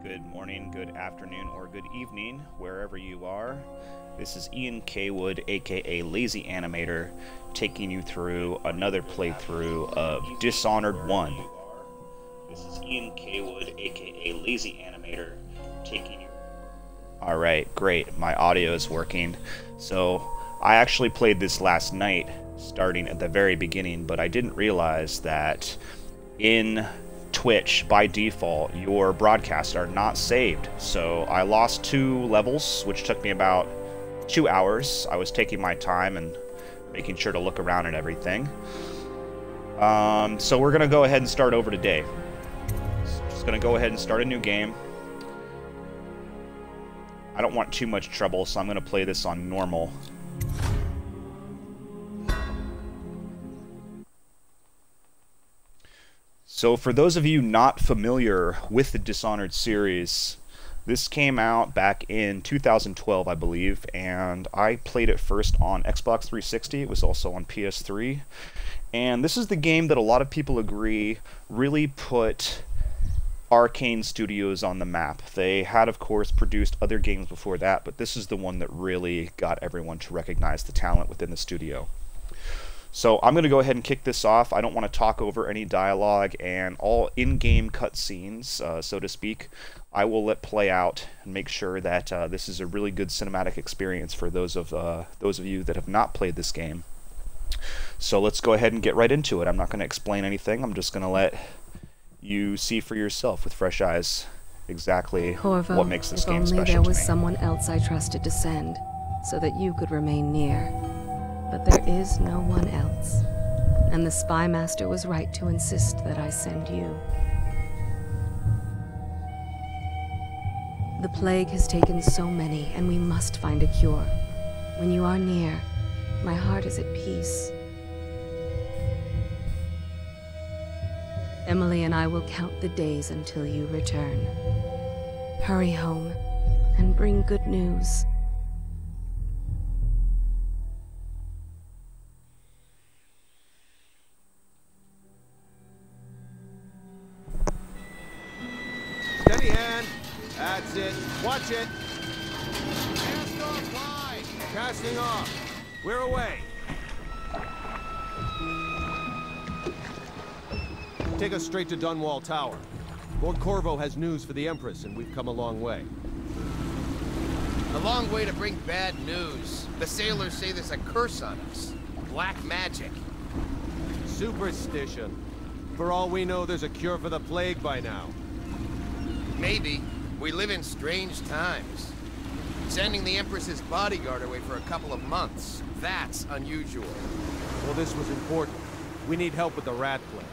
good morning, good afternoon, or good evening, wherever you are. This is Ian K. Wood, aka Lazy Animator, taking you through another playthrough of Dishonored 1. This is Ian K. Wood, aka Lazy Animator, taking you... Alright, great, my audio is working. So, I actually played this last night, starting at the very beginning, but I didn't realize that in Twitch, by default, your broadcasts are not saved. So I lost 2 levels, which took me about 2 hours. I was taking my time and making sure to look around and everything. So we're going to go ahead and start over today. Just going to go ahead and start a new game. I don't want too much trouble, so I'm going to play this on normal. So for those of you not familiar with the Dishonored series, this came out back in 2012, I believe, and I played it first on Xbox 360. It was also on PS3. And this is the game that a lot of people agree really put Arkane Studios on the map. They had, of course, produced other games before that, but this is the one that really got everyone to recognize the talent within the studio. So I'm going to go ahead and kick this off. I don't want to talk over any dialogue, and all in-game cutscenes, so to speak, I will let play out and make sure that this is a really good cinematic experience for those of you that have not played this game. So let's go ahead and get right into it. I'm not going to explain anything. I'm just going to let you see for yourself with fresh eyes exactly Corvo, what makes this game if special only there was to me. someone else I trusted to send, so that you could remain near. But there is no one else, and the Spy Master was right to insist that I send you. The plague has taken so many, and we must find a cure. When you are near, my heart is at peace. Emily and I will count the days until you return. Hurry home, and bring good news. Steady hand. That's it. Watch it. Cast off high. Casting off. We're away. Take us straight to Dunwall Tower. Lord Corvo has news for the Empress, and we've come a long way. A long way to bring bad news. The sailors say there's a curse on us. Black magic. Superstition. For all we know, there's a cure for the plague by now. Maybe. We live in strange times. Sending the Empress's bodyguard away for a couple of months. That's unusual. Well, this was important. We need help with the rat plague.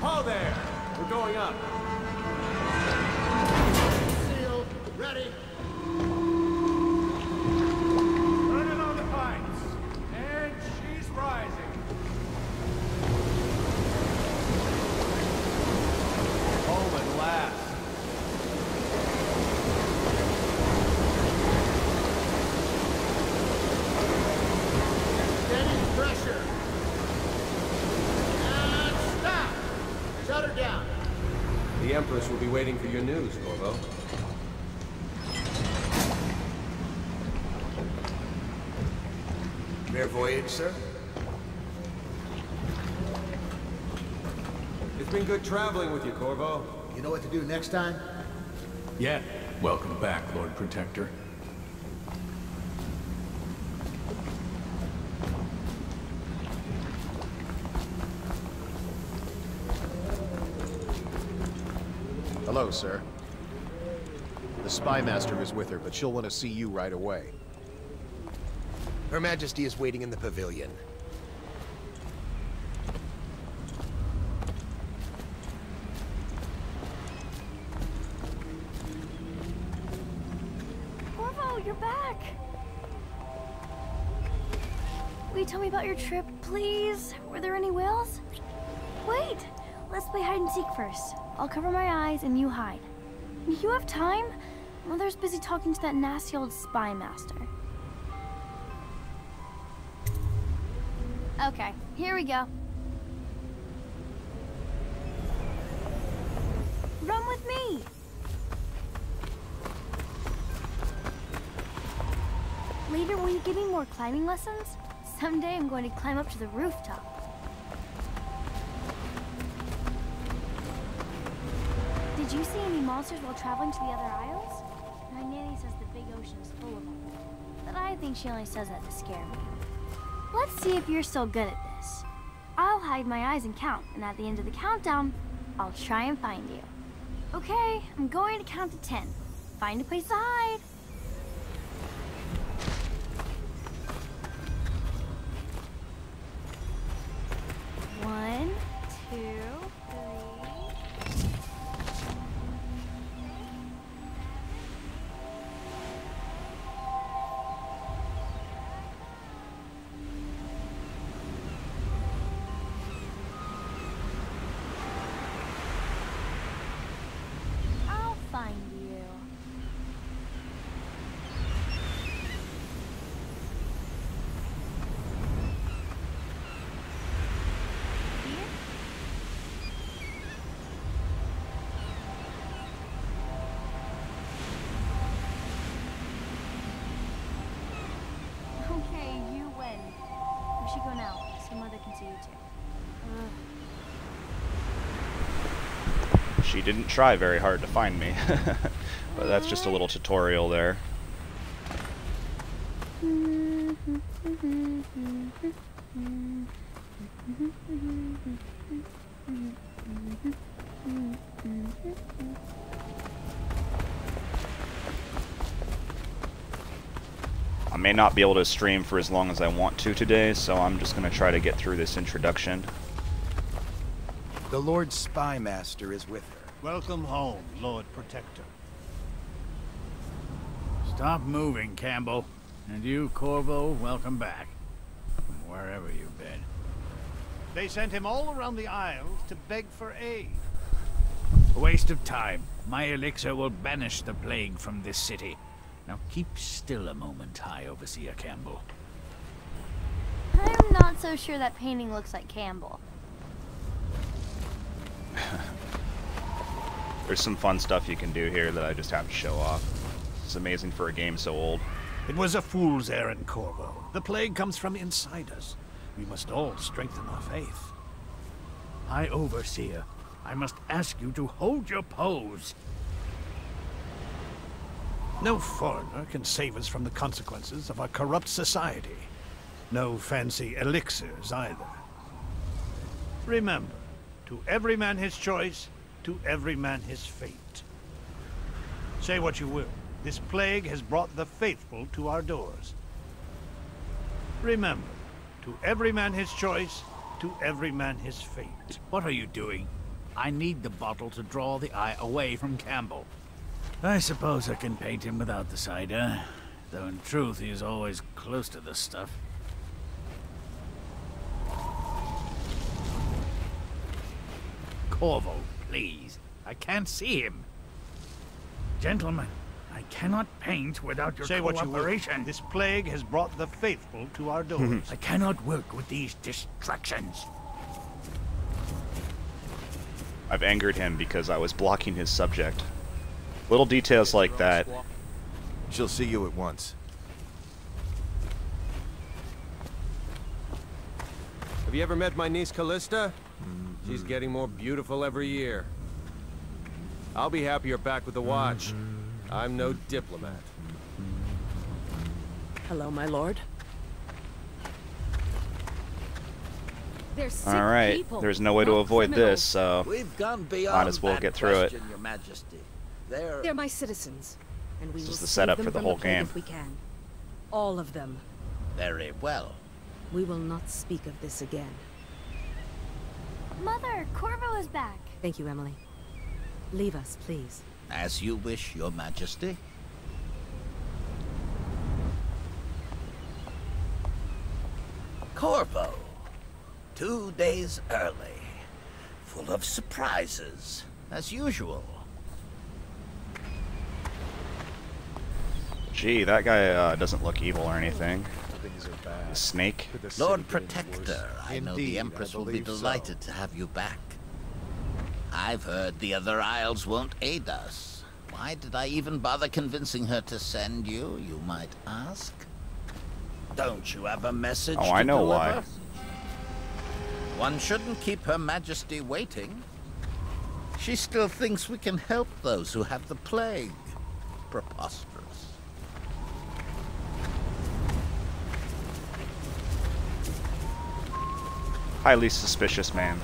Ho there! We're going up. Sealed. Ready. Turning on the pipes. And she's rising. Home at last. Steady pressure. And stop! Shut her down. The Empress will be waiting for your news, Corvo. Fair voyage, sir? It's been good traveling with you, Corvo. You know what to do next time? Yeah. Welcome back, Lord Protector. Hello, sir. The Spy Master is with her, but she'll want to see you right away. Her Majesty is waiting in the pavilion. Corvo, you're back! Will you tell me about your trip, please? Were there any whales? Wait! Let's play hide and seek first. I'll cover my eyes and you hide. You have time? Mother's busy talking to that nasty old spy master. Okay, here we go. Run with me! Later, will you give me more climbing lessons? Someday I'm going to climb up to the rooftop. Did you see any monsters while traveling to the other isles? My nanny says the big ocean is full of them, but I think she only says that to scare me. Let's see if you're still good at this. I'll hide my eyes and count, and at the end of the countdown, I'll try and find you. Okay, I'm going to count to 10. Find a place to hide. One, two, three. I'll find you. Here? Okay, you win. We should go now, so Mother can see you too. She didn't try very hard to find me. But that's just a little tutorial there. I may not be able to stream for as long as I want to today, so I'm just going to try to get through this introduction. The Lord Spy Master is with her. Welcome home, Lord Protector. Stop moving, Campbell. And you, Corvo, welcome back. From wherever you've been. They sent him all around the Isles to beg for aid. A waste of time. My elixir will banish the plague from this city. Now keep still a moment, High Overseer Campbell. I'm not so sure that painting looks like Campbell. There's some fun stuff you can do here that I just have to show off. It's amazing for a game so old. It was a fool's errand, Corvo. The plague comes from inside us. We must all strengthen our faith. High Overseer, I must ask you to hold your pose. No foreigner can save us from the consequences of our corrupt society. No fancy elixirs either. Remember, to every man his choice, to every man his fate. Say what you will, this plague has brought the faithful to our doors. Remember, to every man his choice, to every man his fate. What are you doing? I need the bottle to draw the eye away from Campbell. I suppose I can paint him without the cider, though in truth he is always close to the stuff. Corvo, please. I can't see him. Gentlemen, I cannot paint without your cooperation. This plague has brought the faithful to our doors. I cannot work with these distractions. I've angered him because I was blocking his subject. Little details like that. She'll see you at once. Have you ever met my niece Callista? She's getting more beautiful every year. I'll be happy you're back with the watch. I'm no diplomat. Hello, my lord. All right, there's no way to avoid this, so we've gone beyond might as well get through it. Your Majesty. They're my citizens, and we This will is the save setup them for the from whole plague game. if we can. All of them. Very well. We will not speak of this again. Mother, Corvo is back. Thank you, Emily. Leave us, please. As you wish, your Majesty. Corvo. 2 days early. Full of surprises, as usual. Gee, that guy doesn't look evil or anything. Things are bad. The snake. Could the city Lord get any Protector, worse? I know Indeed, the Empress I will be believe so. delighted to have you back. I've heard the other Isles won't aid us. Why did I even bother convincing her to send you, you might ask? Don't you have a message Oh, I know deliver? why. One shouldn't keep Her Majesty waiting. She still thinks we can help those who have the plague. Preposterous. Highly suspicious man.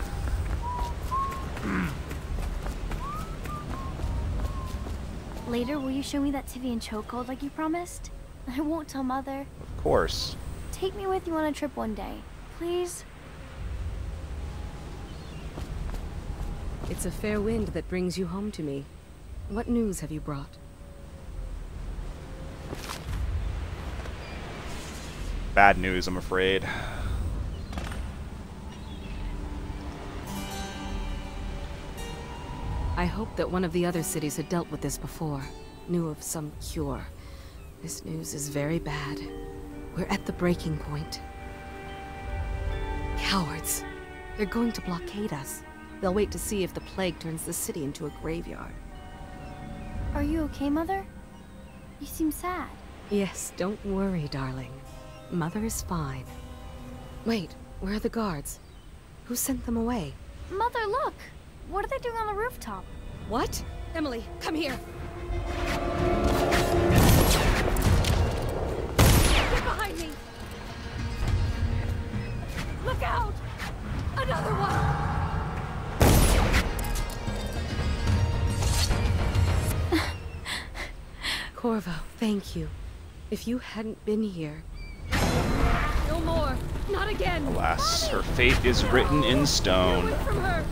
Later, will you show me that Tivian chokehold like you promised? I won't tell Mother. Of course. Take me with you on a trip one day, please. It's a fair wind that brings you home to me. What news have you brought? Bad news, I'm afraid. I hoped that one of the other cities had dealt with this before, knew of some cure. This news is very bad. We're at the breaking point. Cowards. They're going to blockade us. They'll wait to see if the plague turns the city into a graveyard. Are you okay, Mother? You seem sad. Yes, don't worry, darling. Mother is fine. Wait, where are the guards? Who sent them away? Mother, look! What are they doing on the rooftop? What? Emily, come here! Get behind me! Look out! Another one! Corvo, thank you. If you hadn't been here... No more! Not again! Alas, her fate is written in stone. Get away from her!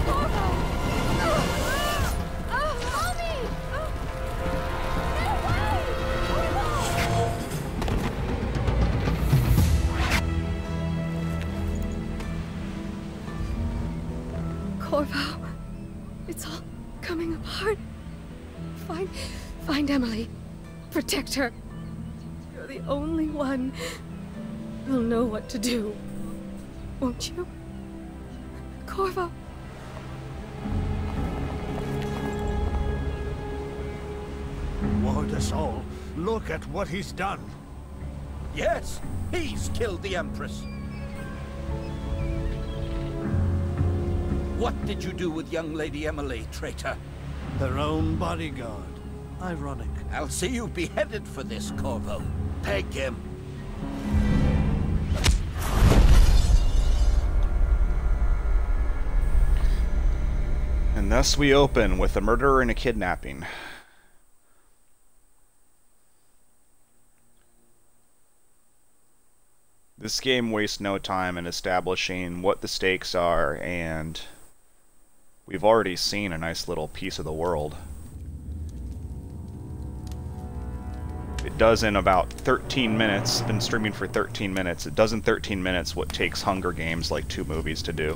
Corvo! Help me! Corvo, it's all coming apart. Find Emily. Protect her. You're the only one who'll know what to do. Won't you? Corvo. Ward us all. Look at what he's done. Yes, he's killed the Empress. What did you do with young Lady Emily, traitor? Her own bodyguard. Ironic. I'll see you beheaded for this, Corvo. Take him. And thus we open with a murder and a kidnapping. This game wastes no time in establishing what the stakes are, and we've already seen a nice little piece of the world. It does in about 13 minutes, been streaming for 13 minutes, it does in 13 minutes what takes Hunger Games like 2 movies to do.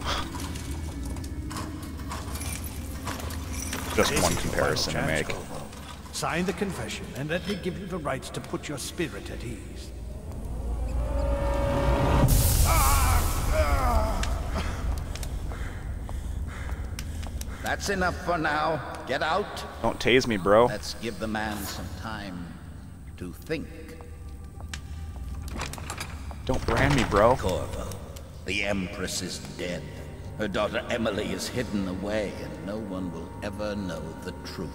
Just This one is your comparison to final make. chance, Corvo. Sign the confession, and let me give you the rights to put your spirit at ease. That's enough for now. Get out. Don't tase me, bro. Let's give the man some time to think. Don't brand me, bro. Corvo, the Empress is dead. Her daughter Emily is hidden away, and no one will ever know the truth.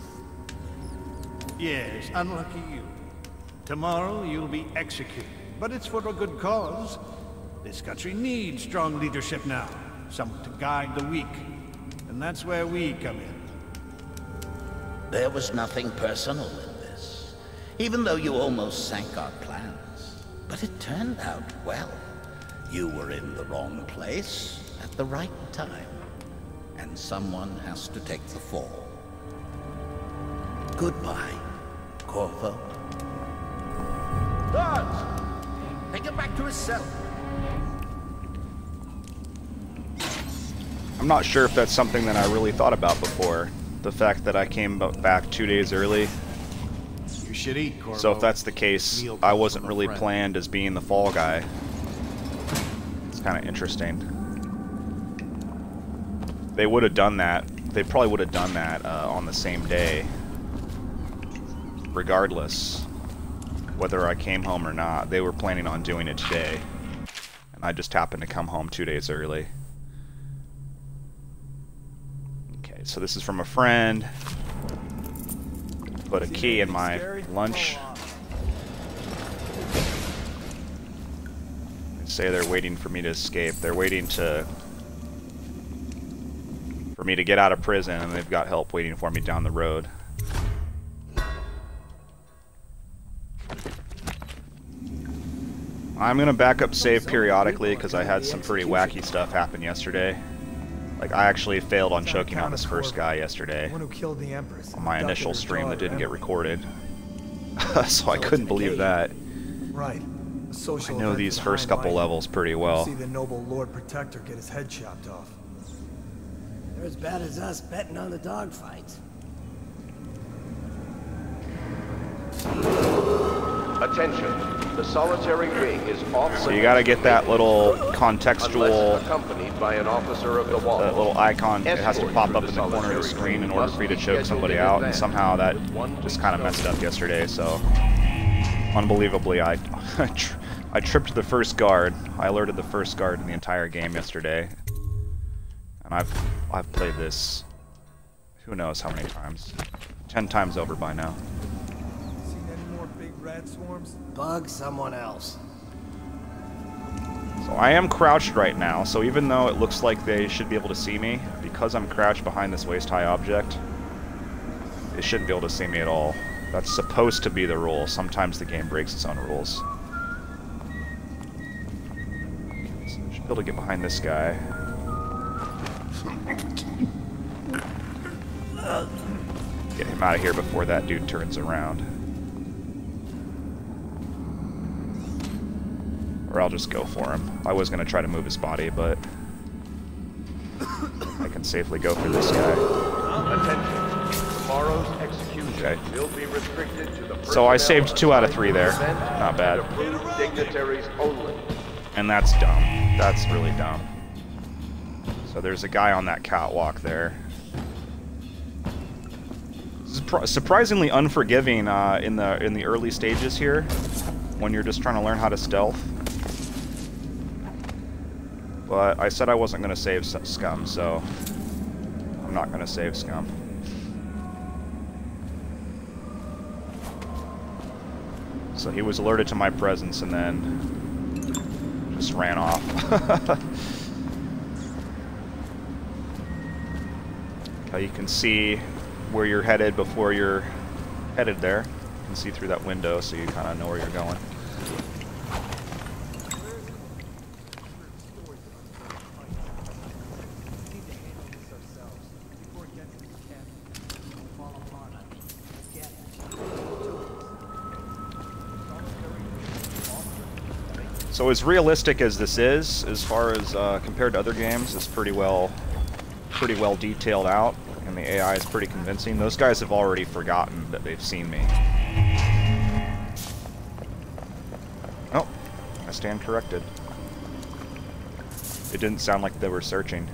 Yes, unlucky you. Tomorrow you'll be executed, but it's for a good cause. This country needs strong leadership now, someone to guide the weak. And that's where we come in. There was nothing personal in this, even though you almost sank our plans. But it turned out well. You were in the wrong place at the right time, and someone has to take the fall. Goodbye, Corvo. Guards! Take him back to his cell. I'm not sure if that's something that I really thought about before. The fact that I came back 2 days early. should eat, Corvo. So if that's the case, I wasn't really planned as being the fall guy. It's kind of interesting. They would have done that. They probably would have done that on the same day, regardless whether I came home or not. They were planning on doing it today, and I just happened to come home 2 days early. Okay, so this is from a friend. Put a key in my lunch. They say they're waiting for me to escape. They're waiting for me to get out of prison, and they've got help waiting for me down the road. I'm gonna back up save periodically because I had some pretty wacky stuff happen yesterday. Like, I actually failed on choking out this first guy yesterday on my initial stream that didn't get recorded. So I couldn't believe that. Right. I know these first couple levels pretty well. See the noble Lord Protector get his head chopped off. They're as bad as us betting on the dogfights. Attention. The solitary ring is off. So you gotta get that little contextual, accompanied by an officer of the wall. that little icon. It has to pop up in the corner of the screen in order for you to choke somebody out, and somehow that just kind of messed up yesterday. So, unbelievably, I tripped the first guard. I alerted the first guard in the entire game yesterday, and I've played this who knows how many times, 10 times over by now. Rat swarms? Bug someone else. So I am crouched right now, so even though it looks like they should be able to see me, because I'm crouched behind this waist-high object, they shouldn't be able to see me at all. That's supposed to be the rule. Sometimes the game breaks its own rules. So I should be able to get behind this guy. Get him out of here before that dude turns around. Or I'll just go for him. I was going to try to move his body, but I can safely go for this guy. Attention. Tomorrow's execution will be restricted to the so I saved 2 out of 3 there. Not bad. Dignitaries only. And that's dumb. That's really dumb. So there's a guy on that catwalk there. This is surprisingly unforgiving in the early stages here, when you're just trying to learn how to stealth. But I said I wasn't going to save Scum, so I'm not going to save Scum. So he was alerted to my presence and then just ran off. You can see where you're headed before you're headed there. You can see through that window, so you kind of know where you're going. So as realistic as this is, as far as compared to other games, it's pretty well detailed out, and the AI is pretty convincing. Those guys have already forgotten that they've seen me. Oh, I stand corrected. It didn't sound like they were searching.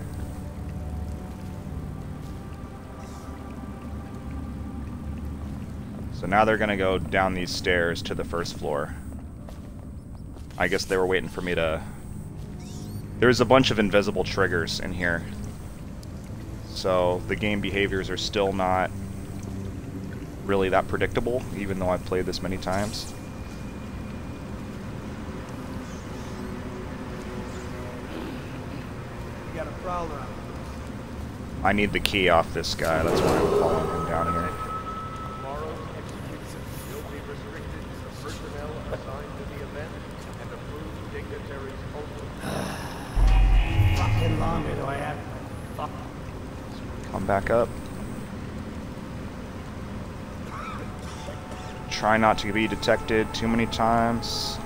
So now they're gonna go down these stairs to the first floor. I guess they were waiting for me to... There's a bunch of invisible triggers in here. So the game behaviors are still not really that predictable, even though I've played this many times. You got a prowler on. I need the key off this guy, that's why I'm calling him down here. Tomorrow's execution will be restricted to the personnel assigned to the event and approved dignitaries only. Fucking longer do I have? Fuck. Come back up. Try not to be detected too many times.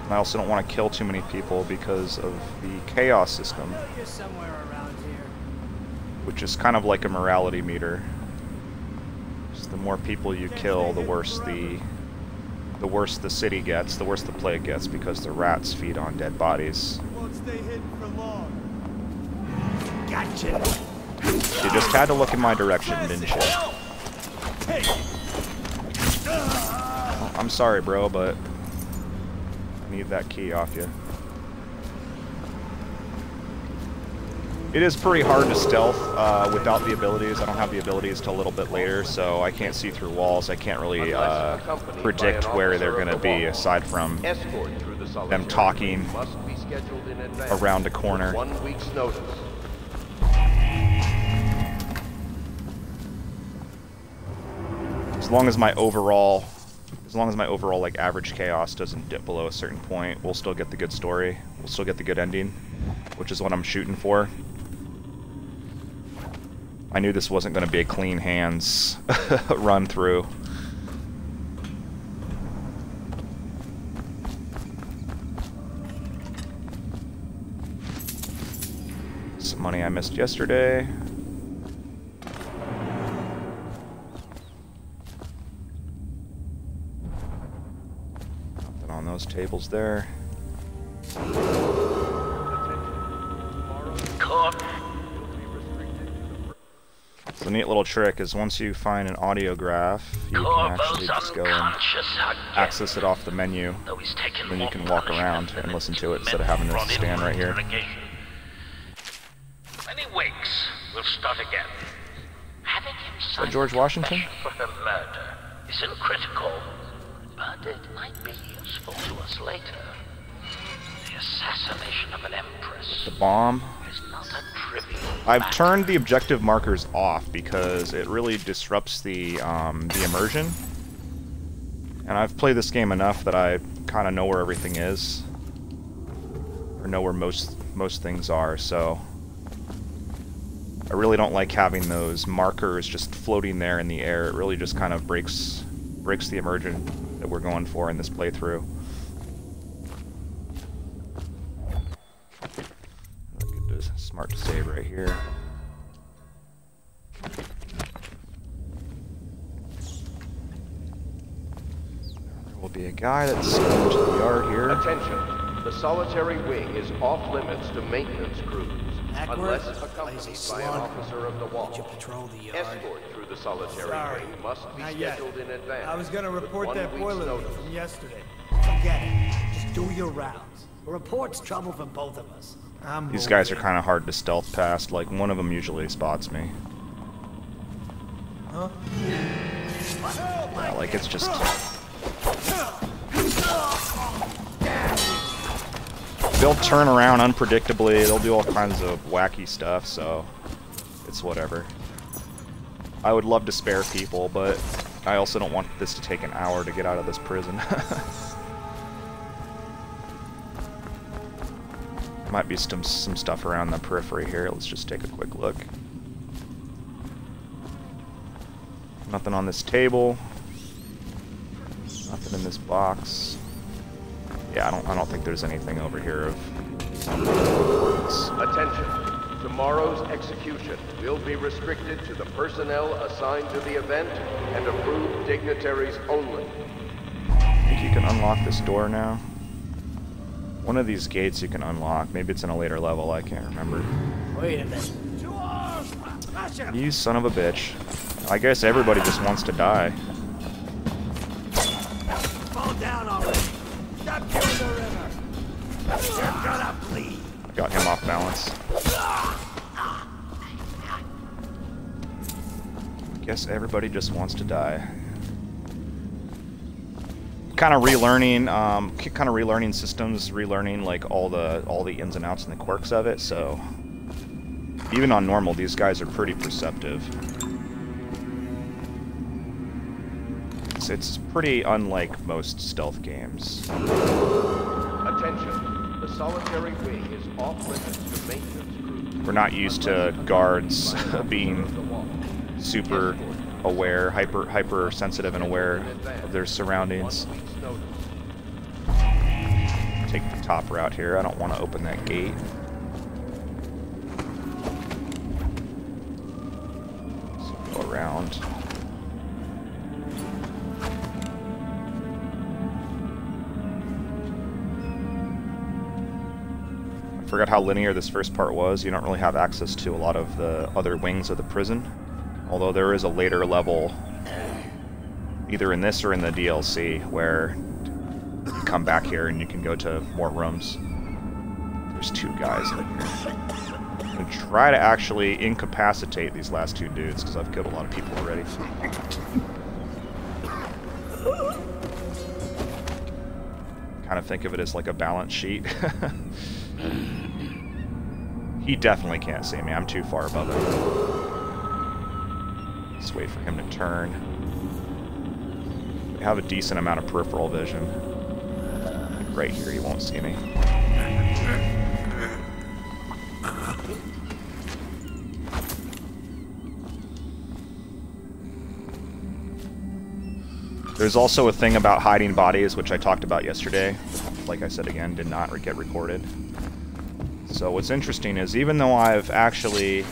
I also don't want to kill too many people because of the chaos system, You're somewhere around here. which is kind of like a morality meter. Just The more people you kill, the worse the city gets, the worse the plague gets, because the rats feed on dead bodies. Won't stay hidden for long. Gotcha. You just had to look in my direction, didn't you? Oh, I'm sorry, bro, but I need that key off you. It is pretty hard to stealth without the abilities. I don't have the abilities till a little bit later, so I can't see through walls. I can't really predict where they're going to be, aside from them talking around a corner. 1 week's notice. As long as my overall like average chaos doesn't dip below a certain point, we'll still get the good story. We'll still get the good ending, which is what I'm shooting for. I knew this wasn't going to be a clean hands run through. Some money I missed yesterday. Nothing on those tables there. So the neat little trick is once you find an audiograph, you can actually just go and access it off the menu. Then you can walk around and listen to it instead of having to stand right here. When he wakes, we'll start again. Having him Is that George Washington? for her murder isn't critical, but it might be useful to us later. The assassination of an empress. The bomb. Is not a trivial I've turned the objective markers off because it really disrupts the immersion. And I've played this game enough that I kind of know where everything is, or know where most things are. So I really don't like having those markers just floating there in the air. It really just kind of breaks the immersion that we're going for in this playthrough. Smart to save right here. There will be a guy that's going to the yard here. Attention. The solitary wing is off limits to maintenance crews, unless accompanied by an officer of the wall. Escort through the solitary wing must be scheduled in advance. I was gonna report that boiler leak from yesterday. Forget it. Just do your rounds. A report's trouble for both of us. These guys are kind of hard to stealth past. Like, one of them usually spots me. Huh? Yeah, like, it's just... They'll turn around unpredictably, they'll do all kinds of wacky stuff, so it's whatever. I would love to spare people, but I also don't want this to take an hour to get out of this prison. Might be some stuff around the periphery here. Let's just take a quick look. Nothing on this table. Nothing in this box. Yeah, I don't think there's anything over here of importance. Attention. Tomorrow's execution will be restricted to the personnel assigned to the event and approved dignitaries only. I think you can unlock this door now. One of these gates you can unlock. Maybe it's in a later level, I can't remember. Wait a minute. You son of a bitch. I guess everybody just wants to die. Fall down already. Stop killing the river. You're gonna bleed. Got him off balance. Guess everybody just wants to die. Kind of relearning systems, relearning like all the ins and outs and the quirks of it. So even on normal, these guys are pretty perceptive. It's pretty unlike most stealth games. Attention. The solitary wing is off limits to maintenance crews. We're not used to guards being super aware, hyper sensitive and aware of their surroundings. Take the top route here. I don't want to open that gate. So go around. forgot how linear this first part was. You don't really have access to a lot of the other wings of the prison. Although there is a later level, either in this or in the DLC, where you come back here and you can go to more rooms. There's 2 guys in here. I'm going to try to actually incapacitate these last 2 dudes, because I've killed a lot of people already. Kind of think of it as like a balance sheet. He definitely can't see me. I'm too far above him. Just wait for him to turn. We have a decent amount of peripheral vision. Right here, he won't see me. There's also a thing about hiding bodies, which I talked about yesterday. Like I said again, did not get recorded. So what's interesting is, even though I've actually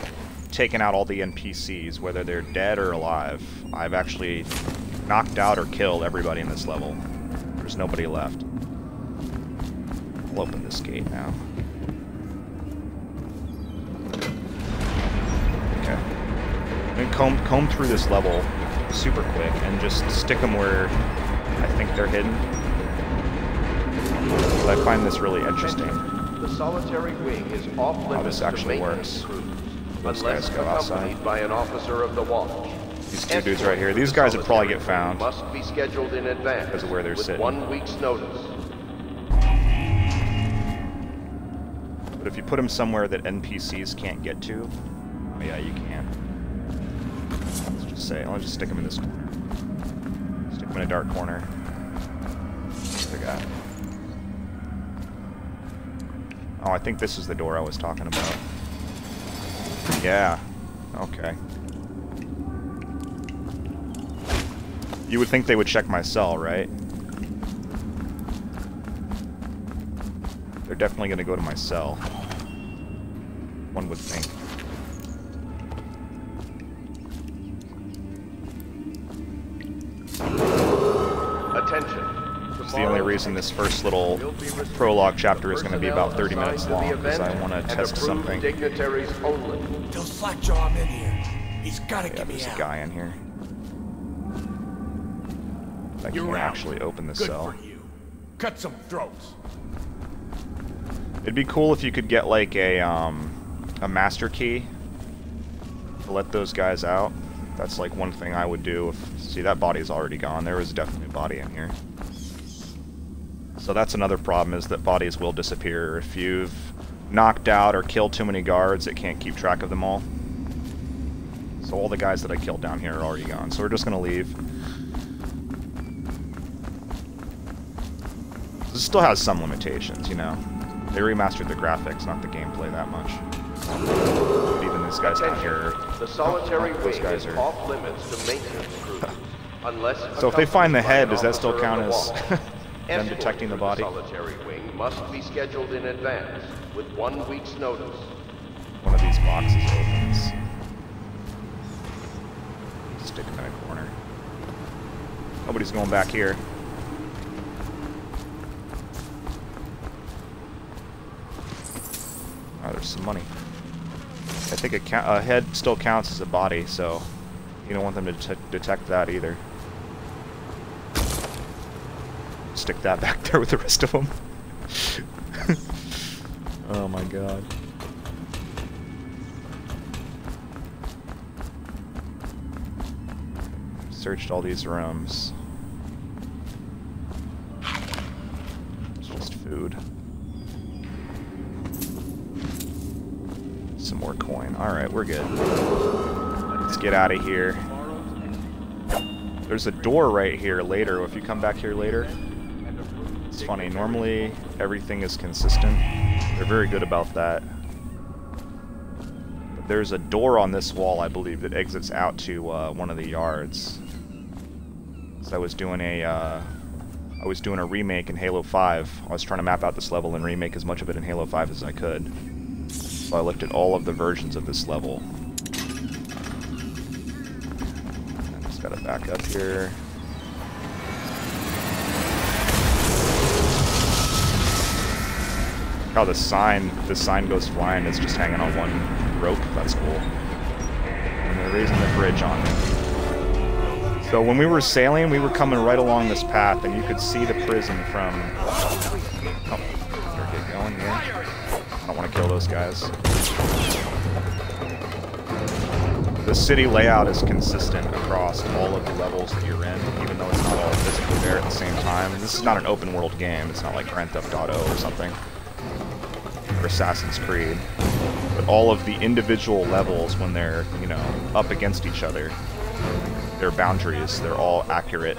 taken out all the NPCs, whether they're dead or alive, I've actually knocked out or killed everybody in this level. There's nobody left. I'll open this gate now. Okay. I'm gonna comb through this level super quick and just stick them where I think they're hidden. But I find this really interesting. The solitary wing is off limits how this actually works. Those guys go outside. By an officer of the watch. These 2 dudes right here. These guys would probably get found must be scheduled in advance because of where they're sitting. 1 week's notice. But if you put them somewhere that NPCs can't get to, oh yeah, you can. Let's just say, I'll just stick them in this corner. Stick them in a dark corner. Other guy. Oh, I think this is the door I was talking about. Yeah. Okay. You would think they would check my cell, right? They're definitely going to go to my cell. One would think. Attention. It's the only reason this first little prologue chapter is going to be about 30 minutes long, because I want to test something. Dignitaries only. Tell Slackjaw I'm in here. He's got to get me out. There's a guy in here. I can actually open the cell. Cut some throats. It'd be cool if you could get like a master key to let those guys out. That's like one thing I would do. See, that body's already gone. There was definitely a body in here. So that's another problem, is that bodies will disappear. If you've knocked out or killed too many guards, it can't keep track of them all. So all the guys that I killed down here are already gone. So we're just going to leave. This still has some limitations, you know. They remastered the graphics, not the gameplay that much. But even these guys down here, the solitary wing is off limits to maintenance crews, unless. So if they find the head, does that still count as them detecting the body? The solitary wing must be scheduled in advance with 1 week's notice. One of these boxes opens. Stick them in a corner. Nobody's going back here. Oh, there's some money. I think a head still counts as a body, so you don't want them to detect that either. Stick that back there with the rest of them. Oh my god. Searched all these rooms. It's just food. Some more coin. Alright, we're good. Let's get out of here. There's a door right here later. If you come back here later, it's funny. Normally, everything is consistent. They're very good about that. But there's a door on this wall, I believe, that exits out to one of the yards. So I was doing a remake in Halo 5. I was trying to map out this level and remake as much of it in Halo 5 as I could. So I looked at all of the versions of this level. I just gotta back up here. Oh, the sign goes flying. It's just hanging on one rope. That's cool. And they're raising the bridge on it. So when we were sailing, we were coming right along this path, and you could see the prison from... Oh, better get going here. I don't want to kill those guys. The city layout is consistent across all of the levels that you're in, even though it's not all physically there at the same time. This is not an open world game. It's not like Grand Theft Auto or something, or Assassin's Creed. But all of the individual levels, when they're, you know, up against each other, their boundaries, they're all accurate.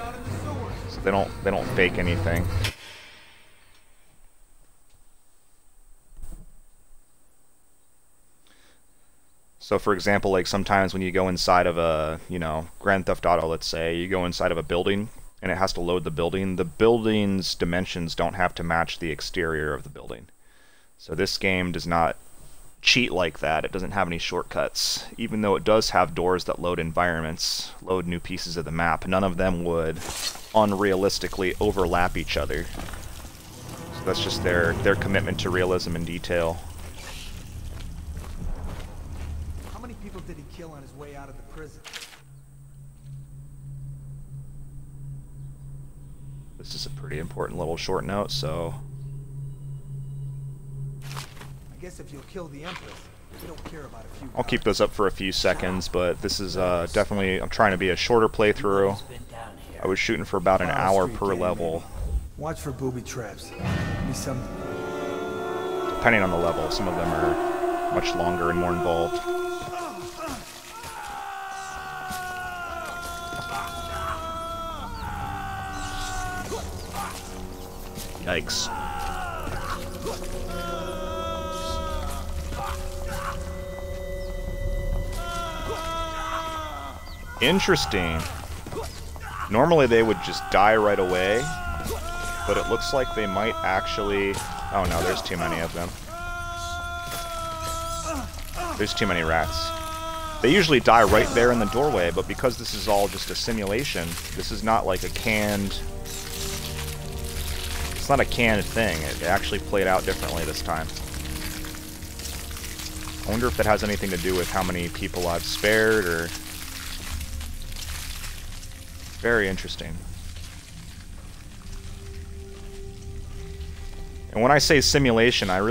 So they don't fake anything. So for example, like sometimes when you go inside of a, you know, Grand Theft Auto, let's say, you go inside of a building and it has to load the building's dimensions don't have to match the exterior of the building. So this game does not cheat like that. It doesn't have any shortcuts. Even though it does have doors that load environments, load new pieces of the map, none of them would unrealistically overlap each other. So that's just their commitment to realism and detail. How many people did he kill on his way out of the prison? This is a pretty important little short note, so... I guess if you'll kill the Empress, you don't care about a few... I'll keep those up for a few seconds, but this is definitely... I'm trying to be a shorter playthrough. I was shooting for about an hour per level. Watch for booby traps. Maybe some... Depending on the level, some of them are much longer and more involved. Yikes. Interesting. Normally they would just die right away, but it looks like they might actually... Oh no, there's too many of them. There's too many rats. They usually die right there in the doorway, but because this is all just a simulation, this is not like a canned... It's not a canned thing. It actually played out differently this time. I wonder if that has anything to do with how many people I've spared, or... Very interesting. And when I say simulation, I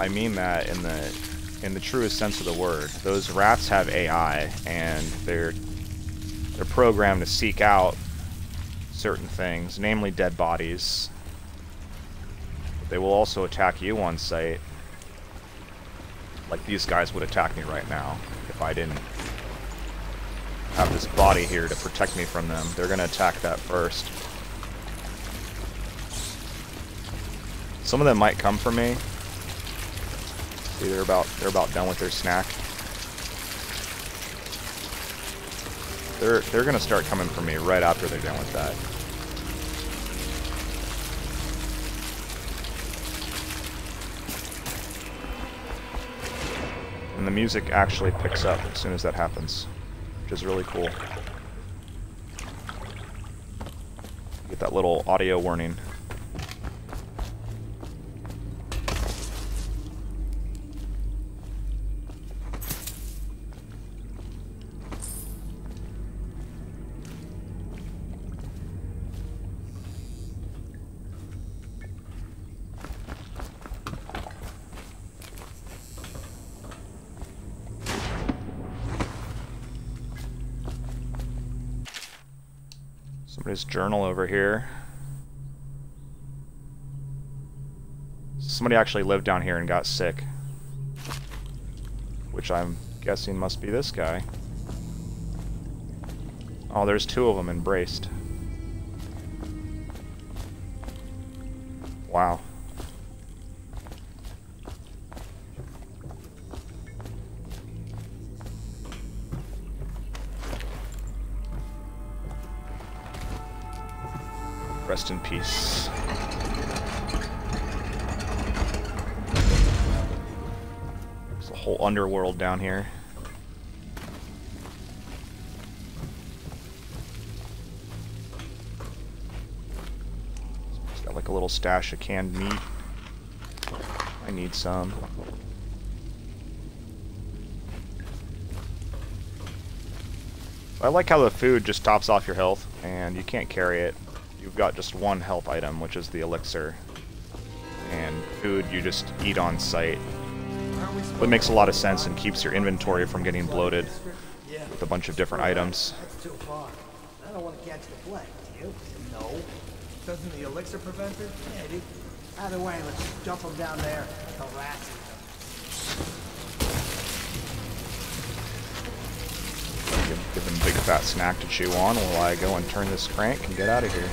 mean that in the truest sense of the word. Those rats have AI, and they're programmed to seek out certain things, namely dead bodies. But they will also attack you on sight, like these guys would attack me right now if I didn't have this body here to protect me from them. They're gonna attack that first. Some of them might come for me. See, they're about done with their snack. They're gonna start coming for me right after they're done with that. And the music actually picks up as soon as that happens, which is really cool. Get that little audio warning. Somebody's journal over here. Somebody actually lived down here and got sick, which I'm guessing must be this guy. Oh, there's two of them embraced. Wow. Rest in peace. There's a whole underworld down here. It's got like a little stash of canned meat. I need some. I like how the food just tops off your health, and you can't carry it. You've got just one health item, which is the elixir. And food you just eat on site. It makes a lot of sense and keeps your inventory from getting bloated with a bunch of different items. Too far. I don't want to catch the plague, do you? No. Doesn't the elixir prevent it? Maybe. Either way, let's dump them down there. Harass them. Give them a big fat snack to chew on while I go and turn this crank and get out of here.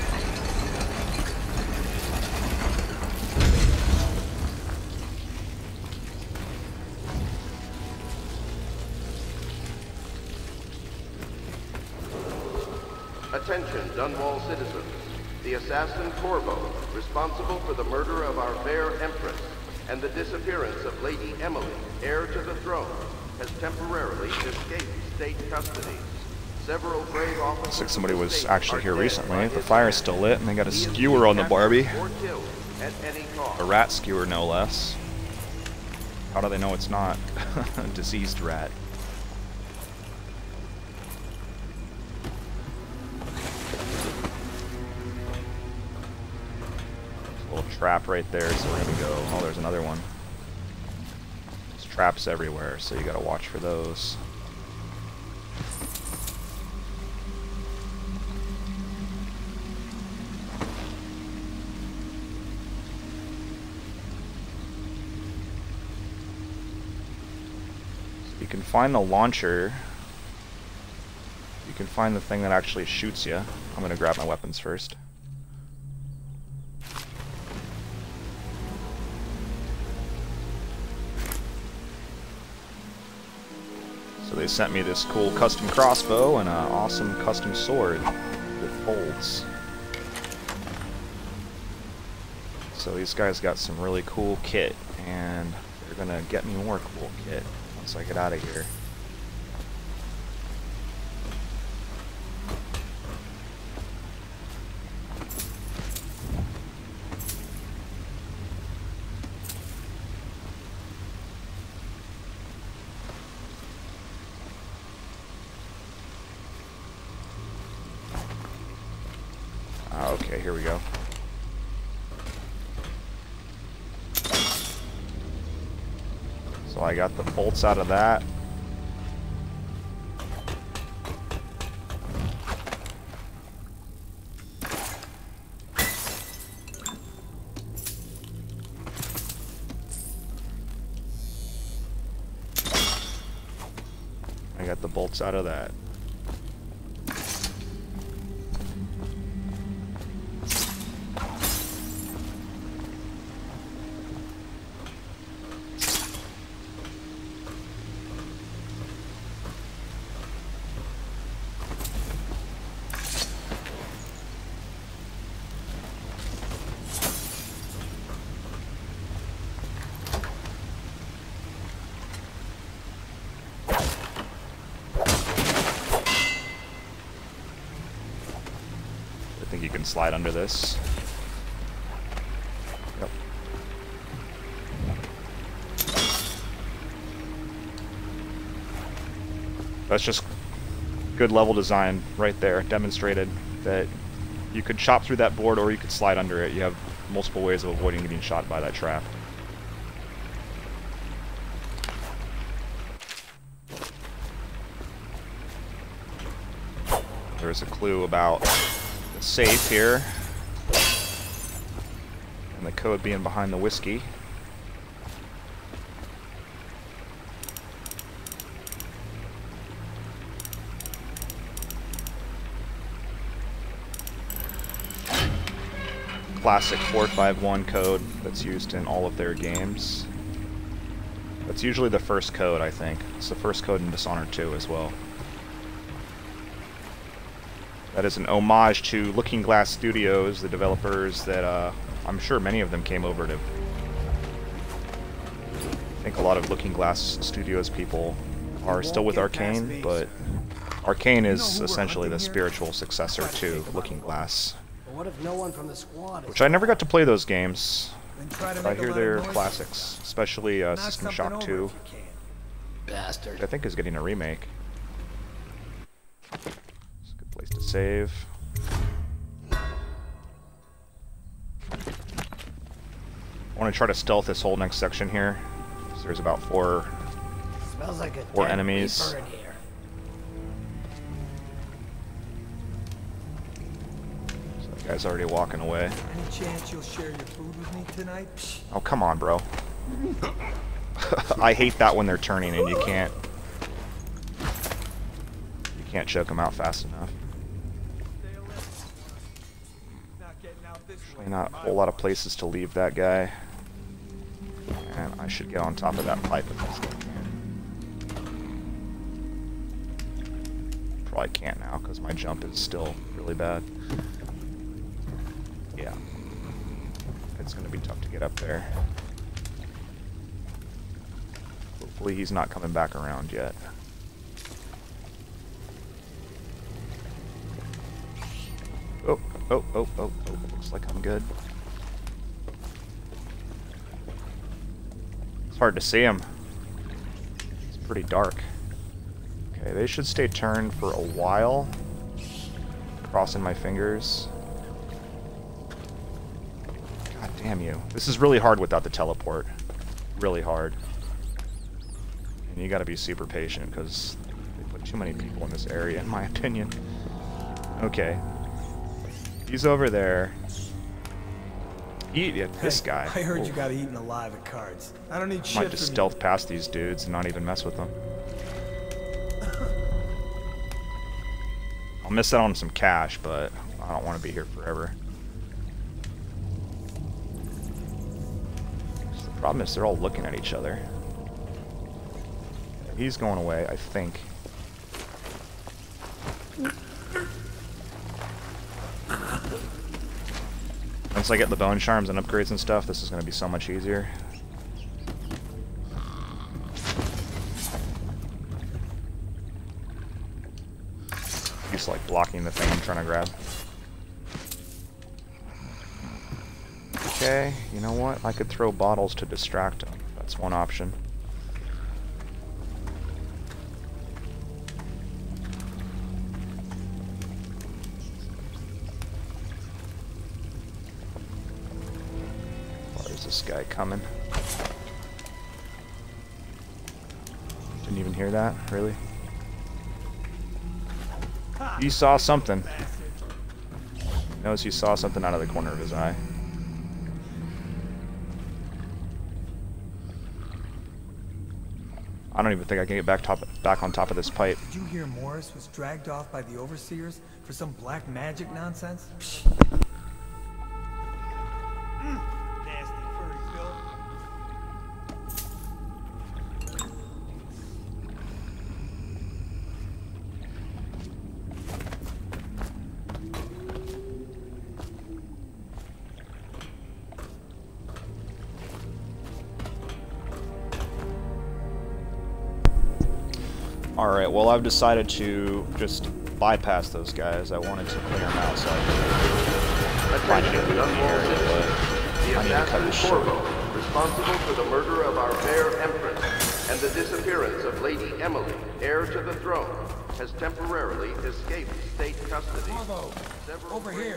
Attention, Dunwall citizens. The assassin Corvo, responsible for the murder of our fair Empress and the disappearance of Lady Emily, heir to the throne, has temporarily escaped state custody. Several brave officers. Looks like somebody was actually here recently. The fire's still lit, and they got a skewer on the Barbie. A rat skewer, no less. How do they know it's not a diseased rat? Trap right there, so we're gonna go. Oh, there's another one. There's traps everywhere, so you gotta watch for those. So you can find the launcher. You can find the thing that actually shoots you. I'm gonna grab my weapons first. So they sent me this cool custom crossbow and an awesome custom sword that folds. So these guys got some really cool kit, and they're gonna get me more cool kit once I get out of here. Okay, here we go. So I got the bolts out of that. I got the bolts out of that. I think you can slide under this. Yep. That's just good level design right there, demonstrated that you could chop through that board or you could slide under it. You have multiple ways of avoiding getting shot by that trap. There's a clue about the safe here, and the code being behind the whiskey. Classic 451 code that's used in all of their games. That's usually the first code, I think. It's the first code in Dishonored 2 as well. That is an homage to Looking Glass Studios, the developers that I'm sure many of them came over to. I think a lot of Looking Glass Studios people are still with Arkane, but Arkane is essentially the spiritual successor to Looking Glass. But what if no one from the squad is... Which I never got to play those games. I hear they're classics, especially System Shock 2. Bastard. I think is getting a remake. It's a good place to save. I want to try to stealth this whole next section here. So there's about four enemies. In here. So that guy's already walking away. Any chance you'll share your food with me tonight? Oh, come on, bro. I hate that when they're turning and you can't choke them out fast enough. Actually, not a whole lot of places to leave that guy. And I should get on top of that pipe if I still can. Probably can't now because my jump is still really bad. Yeah. It's going to be tough to get up there. Hopefully he's not coming back around yet. Oh, looks like I'm good. It's hard to see him. It's pretty dark. Okay, they should stay turned for a while. Crossing my fingers. God damn you. This is really hard without the teleport. Really hard. And you gotta be super patient because they put too many people in this area, in my opinion. Okay. He's over there. This guy. I heard you got eaten alive at cards. I don't need shit Might just stealth past these dudes and not even mess with them. I'll miss out on some cash, but I don't want to be here forever. So the problem is they're all looking at each other. He's going away, I think. Once I get the bone charms and upgrades and stuff, this is going to be so much easier. He's like blocking the thing I'm trying to grab. Okay, you know what? I could throw bottles to distract him. That's one option. This guy coming. Didn't even hear that, really? He saw something. He knows he saw something out of the corner of his eye. I don't even think I can get back on top of this pipe. Did you hear Morris was dragged off by the overseers for some black magic nonsense? Alright, well I've decided to just bypass those guys. I wanted to clear them out so I could find any loot in the area, but I need to cut this short. Responsible for the murder of our fair Empress and the disappearance of Lady Emily, heir to the throne, has temporarily escaped state custody. Bravo! Over here!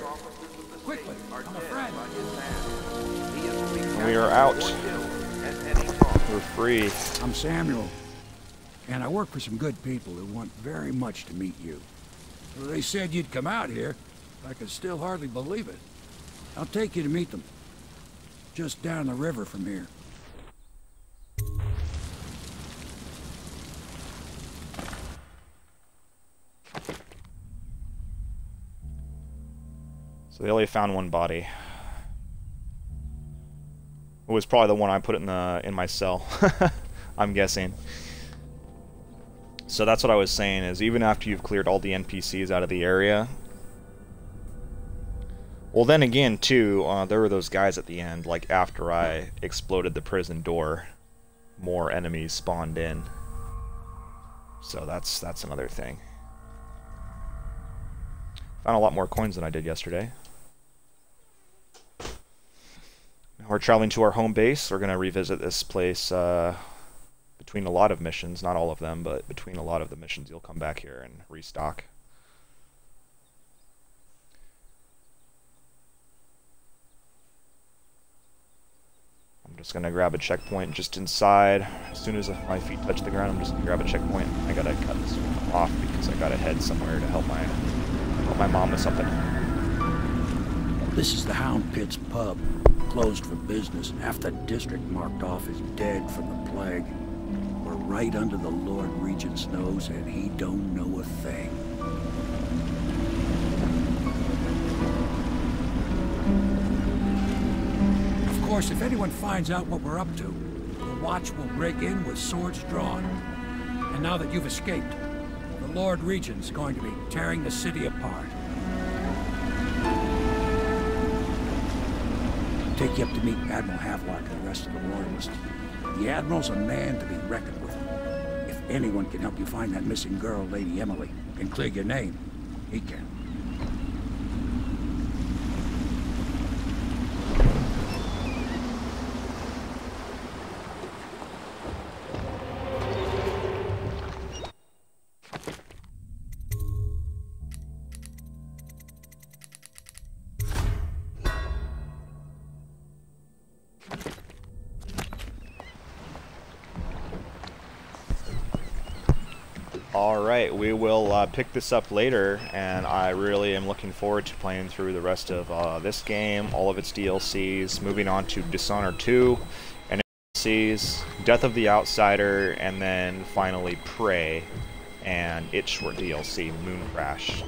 Quickly! I'm a friend! We are out. We're free. I'm Samuel. And I work for some good people who want very much to meet you. Well, they said you'd come out here. I could still hardly believe it. I'll take you to meet them. Just down the river from here. So they only found one body. It was probably the one I put in my cell. I'm guessing. So that's what I was saying, is even after you've cleared all the NPCs out of the area... Well, then again, too, there were those guys at the end, like after I exploded the prison door, more enemies spawned in. So that's another thing. Found a lot more coins than I did yesterday. we're traveling to our home base. We're going to revisit this place between a lot of missions. Not all of them, but between a lot of the missions, you'll come back here and restock. I'm just going to grab a checkpoint just inside. As soon as my feet touch the ground, I'm just going to grab a checkpoint. I got to cut this one off because I got to head somewhere to help my mom with something. This is the Hound Pit's pub. Closed for business. Half the district marked off as dead from the plague. We're right under the Lord Regent's nose and he don't know a thing. Of course, if anyone finds out what we're up to, the Watch will break in with swords drawn. And now that you've escaped, the Lord Regent's going to be tearing the city apart. Take you up to meet Admiral Havelock and the rest of the Royalists. The Admiral's a man to be reckoned with. If anyone can help you find that missing girl, Lady Emily, and clear your name, he can. Alright, we will pick this up later, and I really am looking forward to playing through the rest of this game, all of its DLCs, moving on to Dishonored 2, and DLCs, Death of the Outsider, and then finally Prey, and its short DLC, MOONCRAsh.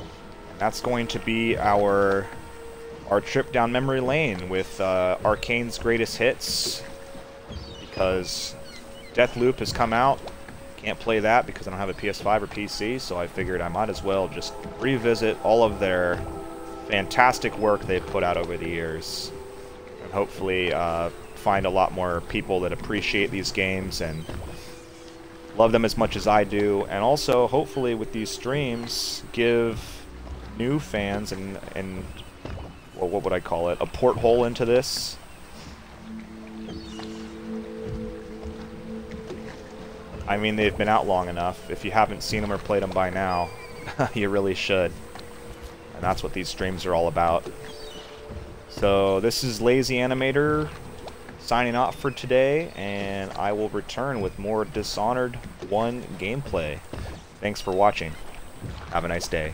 That's going to be our trip down memory lane with Arkane's greatest hits, because DEATHLOOP has come out. Can't play that because I don't have a PS5 or PC, so I figured I might as well just revisit all of their fantastic work they've put out over the years, and hopefully find a lot more people that appreciate these games and love them as much as I do, and also hopefully with these streams give new fans and well, what would I call it, a porthole into this. I mean, they've been out long enough. If you haven't seen them or played them by now, you really should. And that's what these streams are all about. So this is Lazy Animator signing off for today, and I will return with more Dishonored 1 gameplay. Thanks for watching. Have a nice day.